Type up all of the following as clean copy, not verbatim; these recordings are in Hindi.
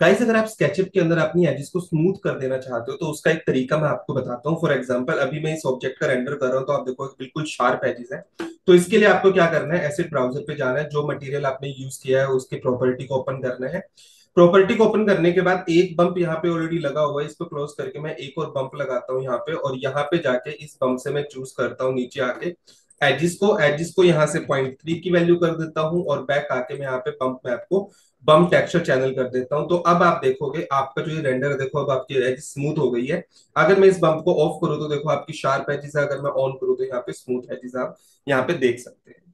गाइस, अगर आप स्केचअप के अंदर अपनी एजेस को स्मूथ कर देना चाहते हो तो उसका एक तरीका मैं आपको बताता हूँ। फॉर एग्जांपल, अभी मैं इस ऑब्जेक्ट का रेंडर कर रहा हूँ तो आप देखो बिल्कुल शार्प एजेस है। तो इसके लिए आपको क्या करना है, एसिड ब्राउजर पे जाना है, जो मटेरियल आपने यूज किया है उसके प्रॉपर्टी को ओपन करना है। प्रॉपर्टी को ओपन करने के बाद एक बम्प यहाँ पे ऑलरेडी लगा हुआ है, इसको क्लोज करके मैं एक और बम्प लगाता हूँ यहाँ पे, और यहाँ पे जाके इस बम्प से मैं चूज करता हूँ नीचे आके एजिस को यहाँ से 0.3 की वैल्यू कर देता हूँ, और बैक आके मैं यहाँ पे पंप मैप को बम टेक्सचर चैनल कर देता हूं। तो अब आप देखोगे आपका जो ये रेंडर है, देखो अब आपकी एज स्मूथ हो गई है। अगर मैं इस बम्प को ऑफ करूं तो देखो आपकी शार्प एजेस है, अगर मैं ऑन करूं तो यहाँ पे स्मूथ एजेस आप यहाँ पे देख सकते हैं।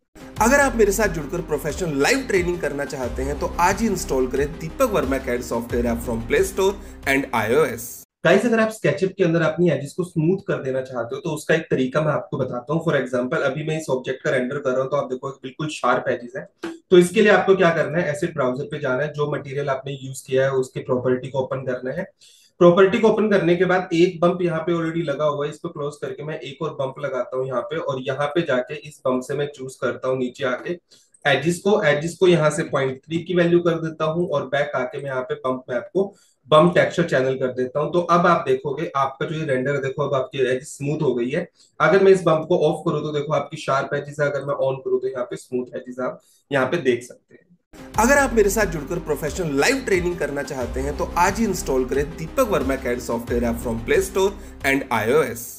अगर आप मेरे साथ जुड़कर प्रोफेशनल लाइव ट्रेनिंग करना चाहते हैं तो आज ही इंस्टॉल करें Deepak Verma CAD software app from Play Store and iOS। Guys, अगर आप स्केचअप के अंदर अपनी एजेस को स्मूथ कर देना चाहते हो तो उसका एक तरीका मैं आपको बताता हूँ। फॉर एग्जांपल, अभी मैं इस ऑब्जेक्ट का रेंडर कर रहा हूँ तो आप देखो बिल्कुल शार्प एजेस है। तो इसके लिए आपको क्या करना है, एसिड ब्राउजर पे जाना है, जो मटेरियल आपने यूज किया है उसके प्रॉपर्टी को ओपन करना है। प्रॉपर्टी को ओपन करने के बाद एक बम्प यहाँ पे ऑलरेडी लगा हुआ है, इसको क्लोज करके मैं एक और बम्प लगाता हूँ यहाँ पे, और यहाँ पे जाके इस बम्प से मैं चूज करता हूँ नीचे आके एजिस को यहाँ से 0.3 की वैल्यू कर देता हूँ, और बैक आके मैं यहाँ पे पंप मैप को बम टेक्सचर चैनल कर देता हूँ। तो अब आप देखोगे आपका जो ये रेंडर है, देखो अब आपकी एज स्मूथ हो गई है। अगर मैं इस बम्प को ऑफ करूँ तो देखो आपकी शार्प एजेस है, अगर मैं ऑन करूँ तो यहाँ पे स्मूथ एजेस आप यहाँ पे देख सकते हैं। अगर आप मेरे साथ जुड़कर प्रोफेशनल लाइव ट्रेनिंग करना चाहते हैं तो आज ही इंस्टॉल करें Deepak Verma CAD software app from Play Store and iOS।